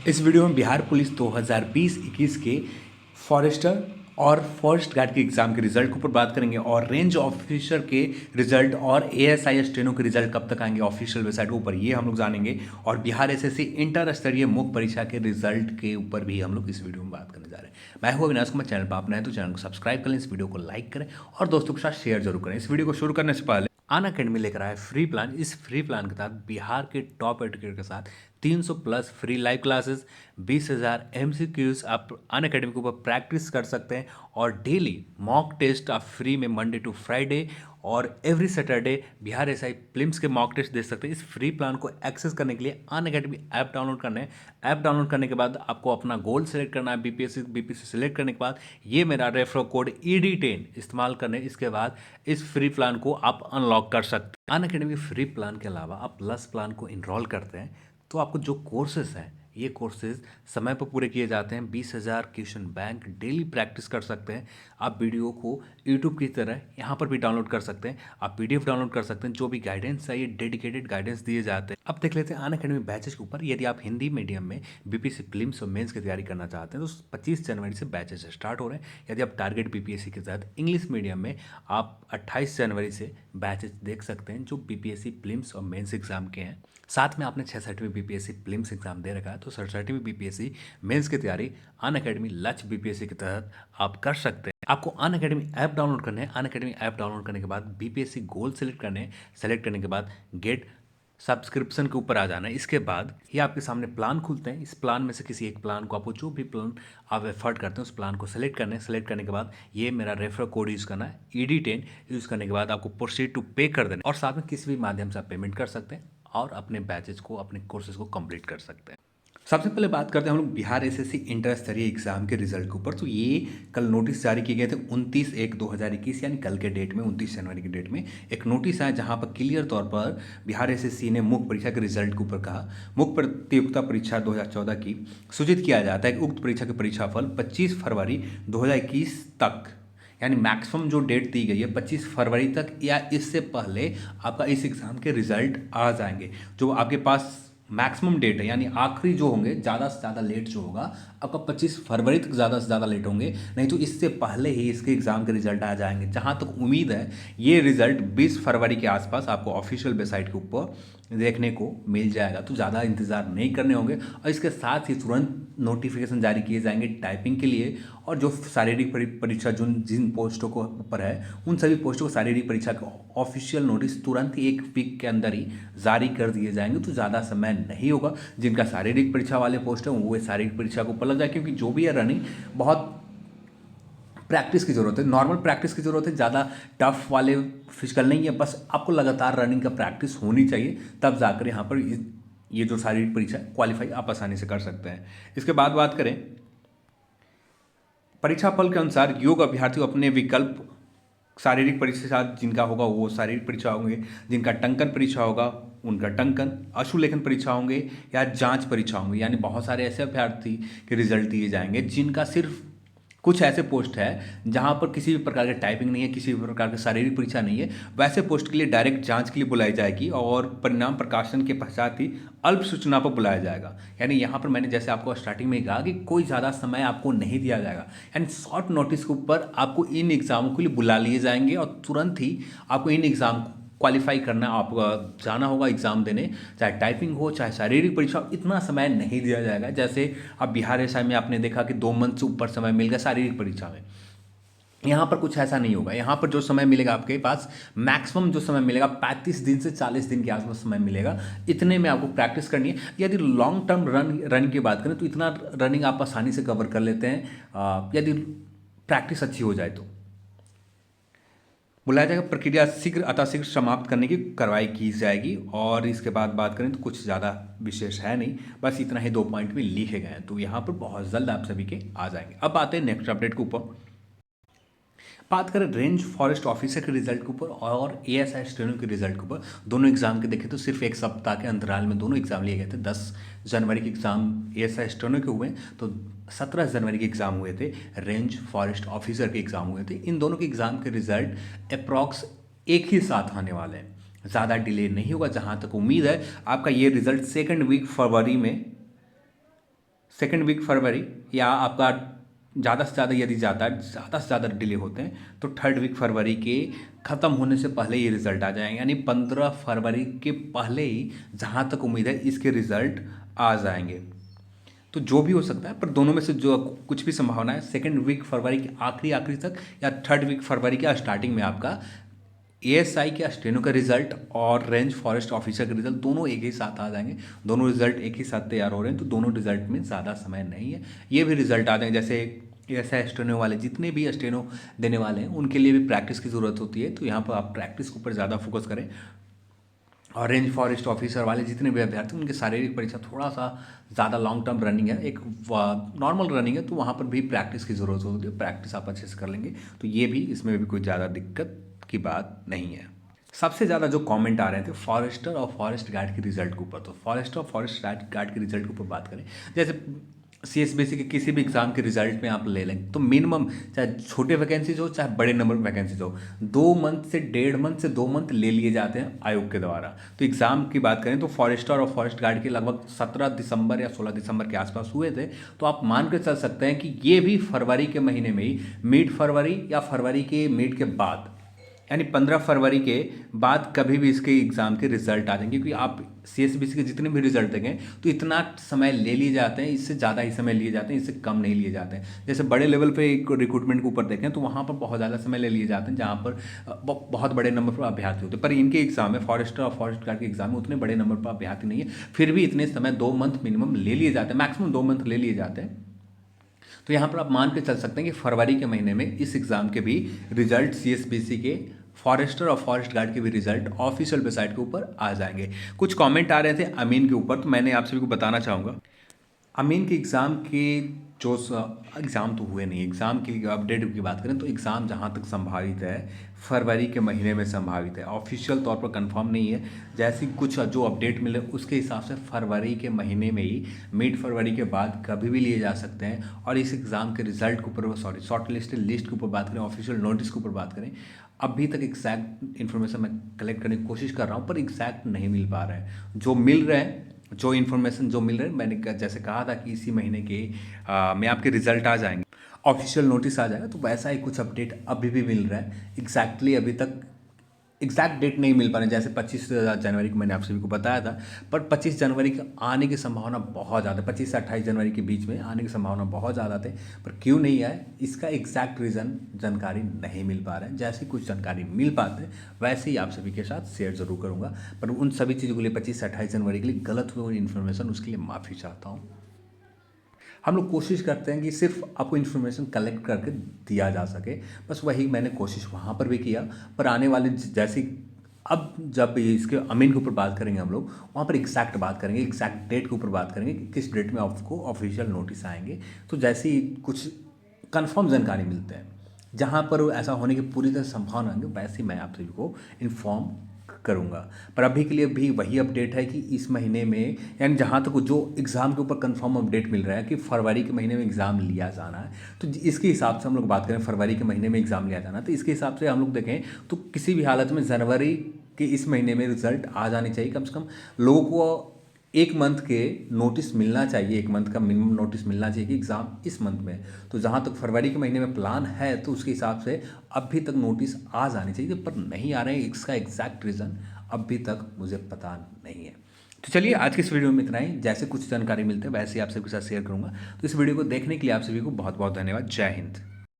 इस वीडियो में बिहार पुलिस 2020-21 के फॉरेस्टर और फॉरेस्ट गार्ड के एग्ज़ाम के रिजल्ट के ऊपर बात करेंगे और रेंज ऑफिसर के रिजल्ट और एएसआई स्टेनो के रिजल्ट कब तक आएंगे ऑफिशियल वेबसाइट के ऊपर, ये हम लोग जानेंगे। और बिहार एसएससी इंटर स्तरीय मुख्य परीक्षा के रिजल्ट के ऊपर भी हम लोग इस वीडियो में बात करने जा रहे हैं। मैं हूँ अविनाश कुमार, चैनल पर आप नए हैं तो चैनल को सब्सक्राइब कर लें, इस वीडियो को लाइक करें और दोस्तों के साथ शेयर जरूर करें। इस वीडियो को शुरू करने से पहले अनअकैडमी लेकर आया फ्री प्लान। इस फ्री प्लान के तहत बिहार के टॉप एजुकेटर के साथ 300 plus free live classes, 20,000 MCQs आप अनअकैडमी के ऊपर प्रैक्टिस कर सकते हैं और डेली मॉक टेस्ट आप फ्री में मंडे टू फ्राइडे और every Saturday Bihar SI prelims के मॉक टेस्ट दे सकते हैं। इस फ्री प्लान को एक्सेस करने के लिए अनअकैडमी ऐप डाउनलोड करना है। ऐप डाउनलोड करने के बाद आपको अपना गोल सेलेक्ट करना है, बीपीएससी सेलेक्ट करने के बाद ये मेरा रेफरल कोड ED10 इस्तेमाल करने, इसके बाद इस फ्री प्लान को आप अनलॉक कर सकते हैं। अनअकैडमी फ्री प्लान के अलावा आप प्लस प्लान को इनरोल करते हैं तो आपको जो कोर्सेज हैं ये कोर्सेज समय पर पूरे किए जाते हैं। 20,000 क्वेश्चन बैंक डेली प्रैक्टिस कर सकते हैं। आप वीडियो को यूट्यूब की तरह यहाँ पर भी डाउनलोड कर सकते हैं। आप PDF डाउनलोड कर सकते हैं। जो भी गाइडेंस है ये डेडिकेटेड गाइडेंस दिए जाते हैं। अब देख लेते हैं अनअकैडमी बैचेज के ऊपर। यदि आप हिंदी मीडियम में बीपीएससी प्रीलिम्स और मेंस की तैयारी करना चाहते हैं तो 25 जनवरी से बैचेज स्टार्ट हो रहे हैं। यदि आप टारगेट बीपीएससी के तहत इंग्लिश मीडियम में आप 28 जनवरी से बैचेज देख सकते हैं जो बीपीएससी प्रीलिम्स और मेंस एग्जाम के हैं। साथ में आपने 6वीं बीपीएससी प्रीलिम्स एग्जाम दे रखा है तो 67वीं बीपीएससी मेंस की तैयारी अनअकैडमी लक्ष्य बीपीएससी के तहत आप कर सकते हैं। आपको अनअकैडमी ऐप डाउनलोड करने हैं। अनअकैडमी ऐप डाउनलोड करने के बाद बीपीएससी गोल सेलेक्ट करने हैं। सेलेक्ट करने के बाद गेट सब्सक्रिप्शन के ऊपर आ जाना है। इसके बाद ये आपके सामने प्लान खुलते हैं। इस प्लान में से किसी एक प्लान को, आपको जो भी प्लान आप एफर्ट करते हैं उस प्लान को सेलेक्ट करना है। सेलेक्ट करने के बाद ये मेरा रेफरल कोड यूज़ करना है ED10। यूज़ करने के बाद आपको प्रोसीड टू पे कर देना और साथ में किसी भी माध्यम से आप पेमेंट कर सकते हैं और अपने बैचेज को, अपने कोर्सेज को कंप्लीट कर सकते हैं। सबसे पहले बात करते हैं हम लोग बिहार एसएससी इंटर स्तरीय एग्जाम के रिजल्ट के ऊपर। तो ये कल नोटिस जारी किए गए थे 29/1/2021 यानी कल के डेट में 29 जनवरी के डेट में एक नोटिस आया जहां पर क्लियर तौर पर बिहार एसएससी ने मुख्य परीक्षा के रिजल्ट के ऊपर कहा मुख्य प्रतियोगिता परीक्षा 2014 की सूचित किया जाता है कि उक्त परीक्षा के परीक्षाफल 25 फरवरी 2021 तक, यानी मैक्सिमम जो डेट दी गई है 25 फरवरी तक या इससे पहले आपका इस एग्ज़ाम के रिजल्ट आ जाएंगे। जो आपके पास मैक्सिमम डेट है यानी आखिरी जो होंगे, ज़्यादा से ज़्यादा लेट जो होगा आपका 25 फरवरी तक ज़्यादा से ज़्यादा लेट होंगे, नहीं तो इससे पहले ही इसके एग्ज़ाम के रिजल्ट आ जाएंगे। जहाँ तक उम्मीद है ये रिजल्ट 20 फरवरी के आसपास आपको ऑफिशियल वेबसाइट के ऊपर देखने को मिल जाएगा। तो ज़्यादा इंतज़ार नहीं करने होंगे और इसके साथ ही तुरंत नोटिफिकेशन जारी किए जाएंगे टाइपिंग के लिए और जो शारीरिक परीक्षा जिन पोस्टों को ऊपर है उन सभी पोस्टों को शारीरिक परीक्षा के ऑफिशियल नोटिस तुरंत ही 1 वीक के अंदर ही जारी कर दिए जाएंगे। तो ज़्यादा समय नहीं होगा। जिनका शारीरिक परीक्षा वाले पोस्ट है वो शारीरिक परीक्षा को ऊपर लग जाए, क्योंकि जो भी है रनिंग बहुत प्रैक्टिस की ज़रूरत है, नॉर्मल प्रैक्टिस की ज़रूरत है। ज़्यादा टफ वाले फिजिकल नहीं है, बस आपको लगातार रनिंग का प्रैक्टिस होनी चाहिए, तब जाकर यहाँ पर ये जो शारीरिक परीक्षा क्वालिफाई आप आसानी से कर सकते हैं। इसके बाद बात करें परीक्षा फल के अनुसार योग अभ्यर्थी अपने विकल्प शारीरिक परीक्षा जिनका होगा वो शारीरिक परीक्षा होंगे, जिनका टंकन परीक्षा होगा उनका टंकन, अशुलेखन परीक्षा होंगे या जांच परीक्षा होंगे। यानी बहुत सारे ऐसे अभ्यर्थी के रिजल्ट दिए जाएंगे जिनका सिर्फ कुछ ऐसे पोस्ट है जहां पर किसी भी प्रकार की टाइपिंग नहीं है, किसी भी प्रकार की शारीरिक परीक्षा नहीं है, वैसे पोस्ट के लिए डायरेक्ट जांच के लिए बुलाई जाएगी और परिणाम प्रकाशन के पश्चात ही अल्प सूचना पर बुलाया जाएगा। यानी यहाँ पर मैंने जैसे आपको स्टार्टिंग में कहा कि कोई ज़्यादा समय आपको नहीं दिया जाएगा, यानी शॉर्ट नोटिस के ऊपर आपको इन एग्ज़ामों के लिए बुला लिए जाएंगे और तुरंत ही आपको इन एग्ज़ाम क्वालिफाई करना, आपको जाना होगा एग्ज़ाम देने, चाहे टाइपिंग हो चाहे शारीरिक परीक्षा हो। इतना समय नहीं दिया जाएगा जैसे अब बिहार एसआई में आपने देखा कि 2 मंथ से ऊपर समय मिल गया शारीरिक परीक्षा में। यहाँ पर कुछ ऐसा नहीं होगा। यहाँ पर जो समय मिलेगा आपके पास मैक्सिमम जो समय मिलेगा 35 दिन से 40 दिन के आसपास समय मिलेगा। इतने में आपको प्रैक्टिस करनी है। यदि लॉन्ग टर्म रन की बात करें तो इतना रनिंग आप आसानी से कवर कर लेते हैं यदि प्रैक्टिस अच्छी हो जाए तो। बुलाया जाएगा, प्रक्रिया शीघ्र अतःशीघ्र समाप्त करने की कार्रवाई की जाएगी। और इसके बाद बात करें तो कुछ ज़्यादा विशेष है नहीं, बस इतना ही 2 पॉइंट भी लिखे गए हैं। तो यहाँ पर बहुत जल्द आप सभी के आ जाएंगे। अब आते हैं नेक्स्ट अपडेट के ऊपर। बात करें रेंज फॉरेस्ट ऑफिसर के रिजल्ट के ऊपर और एएसआई स्टेनो के रिजल्ट के ऊपर। दोनों एग्जाम के देखें तो सिर्फ एक सप्ताह के अंतराल में दोनों एग्जाम लिए गए थे। 10 जनवरी के एग्जाम एएसआई स्टेनो के हुए तो 17 जनवरी के एग्जाम हुए थे रेंज फॉरेस्ट ऑफिसर के एग्जाम हुए थे। इन दोनों के एग्जाम के रिजल्ट अप्रॉक्स एक ही साथ आने वाले हैं, ज़्यादा डिले नहीं होगा। जहाँ तक उम्मीद है आपका ये रिजल्ट 2 वीक फरवरी में सेकेंड वीक फरवरी, या आपका ज़्यादा से ज़्यादा यदि ज़्यादा से ज़्यादा डिले होते हैं तो थर्ड वीक फरवरी के ख़त्म होने से पहले ये रिज़ल्ट आ जाएंगे, यानी 15 फरवरी के पहले ही जहाँ तक उम्मीद है इसके रिज़ल्ट आ जाएंगे। तो जो भी हो सकता है, पर दोनों में से जो कुछ भी संभावना है सेकेंड वीक फरवरी के आखिरी तक या थर्ड वीक फरवरी के स्टार्टिंग में आपका एएसआई के स्टेनो का रिजल्ट और रेंज फॉरेस्ट ऑफिसर का रिजल्ट दोनों एक ही साथ आ जाएंगे। दोनों रिजल्ट एक ही साथ तैयार हो रहे हैं, तो दोनों रिजल्ट में ज़्यादा समय नहीं है, ये भी रिजल्ट आ जाएंगे। जैसे एएसआई स्टेनो वाले जितने भी स्टेनो देने वाले हैं उनके लिए भी प्रैक्टिस की ज़रूरत होती है, तो यहाँ पर आप प्रैक्टिस के ऊपर ज़्यादा फोकस करें। और रेंज फॉरेस्ट ऑफिसर वाले जितने भी अभ्यर्थी उनकी शारीरिक परीक्षा थोड़ा सा ज़्यादा लॉन्ग टर्म रनिंग है, एक नॉर्मल रनिंग है, तो वहाँ पर भी प्रैक्टिस की ज़रूरत होती है। प्रैक्टिस आप अच्छे से कर लेंगे तो ये भी, इसमें भी कोई ज़्यादा दिक्कत की बात नहीं है। सबसे ज़्यादा जो कमेंट आ रहे थे फॉरेस्टर और फॉरेस्ट गार्ड के रिजल्ट के ऊपर, तो फॉरेस्टर और फॉरेस्ट गार्ड के रिजल्ट के ऊपर बात करें, जैसे सीएसबीसी के किसी भी एग्जाम के रिजल्ट में आप ले लें तो मिनिमम चाहे छोटे वैकेंसीज हो चाहे बड़े नंबर वैकेंसीज हो, 2 मंथ से 1.5 मंथ से 2 मंथ ले लिए जाते हैं आयोग के द्वारा। तो एग्ज़ाम की बात करें तो फॉरेस्टर और फॉरेस्ट गार्ड के लगभग 17 दिसंबर या 16 दिसंबर के आसपास हुए थे। तो आप मान कर चल सकते हैं कि ये भी फरवरी के महीने में ही, मिड फरवरी या फरवरी के मिड के बाद, यानी 15 फरवरी के बाद कभी भी इसके एग्ज़ाम के रिजल्ट आ जाएंगे। क्योंकि आप सीएसबीसी के जितने भी रिजल्ट देंगे तो इतना समय ले लिए जाते हैं, इससे ज़्यादा ही समय लिए जाते हैं, इससे कम नहीं लिए जाते हैं। जैसे बड़े लेवल पे रिक्रूटमेंट के ऊपर देखें तो वहाँ पर बहुत ज़्यादा समय ले लिए जाते हैं, जहाँ पर बहुत बड़े नंबर पर अभ्यर्थी होते हैं। पर इनके एग्जाम में, फॉरेस्टर और फॉरेस्ट गार्ड के एग्जाम में उतने बड़े नंबर पर अभ्यर्थी नहीं है, फिर भी इतने समय 2 मंथ मिनिमम ले लिए जाते हैं, मैक्सिमम 2 मंथ ले लिए जाते हैं। तो यहाँ पर आप मान के चल सकते हैं कि फरवरी के महीने में इस एग्ज़ाम के भी रिजल्ट, सीएसबीसी के फॉरेस्टर और फॉरेस्ट गार्ड के भी रिजल्ट ऑफिशियल वेबसाइट के ऊपर आ जाएंगे। कुछ कमेंट आ रहे थे अमीन के ऊपर, तो मैंने आप सभी को बताना चाहूँगा अमीन के एग्ज़ाम के जो एग्ज़ाम तो हुए नहीं, एग्ज़ाम की अपडेट की बात करें तो एग्ज़ाम जहाँ तक संभावित है फरवरी के महीने में संभावित है, ऑफिशियल तौर पर कंफर्म नहीं है। जैसी कुछ जो अपडेट मिले उसके हिसाब से फरवरी के महीने में ही, मिड फरवरी के बाद कभी भी लिए जा सकते हैं। और इस एग्ज़ाम के रिजल्ट के ऊपर, शॉर्ट लिस्ट के ऊपर बात करें, ऑफिशियल नोटिस के ऊपर बात करें, अभी तक एग्जैक्ट इन्फॉर्मेशन मैं कलेक्ट करने की कोशिश कर रहा हूँ, पर एग्जैक्ट नहीं मिल पा रहा है। जो मिल रहे हैं, जो इन्फॉर्मेशन जो मिल रहे हैं, मैंने जैसे कहा था कि इसी महीने के में आपके रिजल्ट आ जाएंगे, ऑफिशियल नोटिस आ जाएगा, तो वैसा ही कुछ अपडेट अभी भी मिल रहा है। एग्जैक्टली अभी तक एग्जैक्ट डेट नहीं मिल पा रही, जैसे 25 जनवरी को मैंने आप सभी को बताया था, पर 25 जनवरी के आने की संभावना बहुत ज़्यादा, 25 से 28 जनवरी के बीच में आने की संभावना बहुत ज़्यादा थे। पर क्यों नहीं आए इसका एग्जैक्ट रीज़न जानकारी नहीं मिल पा रहा है। जैसी कुछ जानकारी मिल पाते वैसे ही आप सभी के साथ शेयर जरूर करूँगा, पर उन सभी चीज़ों के लिए 25 से 28 जनवरी के लिए गलत हुई इन्फॉर्मेशन, उसके लिए माफ़ी चाहता हूँ। हम लोग कोशिश करते हैं कि सिर्फ आपको इन्फॉर्मेशन कलेक्ट करके दिया जा सके, बस वही मैंने कोशिश वहाँ पर भी किया। पर आने वाले जैसे अब जब इसके अमीन के ऊपर बात करेंगे हम लोग, वहाँ पर एग्जैक्ट बात करेंगे, एग्जैक्ट डेट के ऊपर बात करेंगे कि किस डेट में आपको ऑफिशियल नोटिस आएंगे। तो जैसे ही कुछ कंफर्म जानकारी मिलते हैं, जहाँ पर ऐसा होने की पूरी तरह संभावना होंगे, वैसे ही मैं आप सभी को इन्फॉर्म करूँगा। पर अभी के लिए भी वही अपडेट है कि इस महीने में, यानी जहाँ तक जो एग्ज़ाम के ऊपर कंफर्म अपडेट मिल रहा है कि फरवरी के महीने में एग्ज़ाम लिया जाना है, तो इसके हिसाब से हम लोग बात करें, फरवरी के महीने में एग्ज़ाम लिया जाना है, तो इसके हिसाब से हम लोग देखें तो किसी भी हालत में जनवरी के इस महीने में रिजल्ट आ जाने चाहिए। कम से कम लोगों को 1 मंथ के नोटिस मिलना चाहिए, 1 मंथ का मिनिमम नोटिस मिलना चाहिए कि एग्ज़ाम इस मंथ में। तो जहाँ तक फरवरी के महीने में प्लान है तो उसके हिसाब से अभी तक नोटिस आ जाने चाहिए, पर नहीं आ रहे हैं। इसका एग्जैक्ट रीज़न अभी तक मुझे पता नहीं है। तो चलिए आज की इस वीडियो में इतना ही। जैसे कुछ जानकारी मिलते हैं वैसे ही आप सभी के साथ शेयर करूँगा। तो इस वीडियो को देखने के लिए आप सभी को बहुत बहुत धन्यवाद। जय हिंद।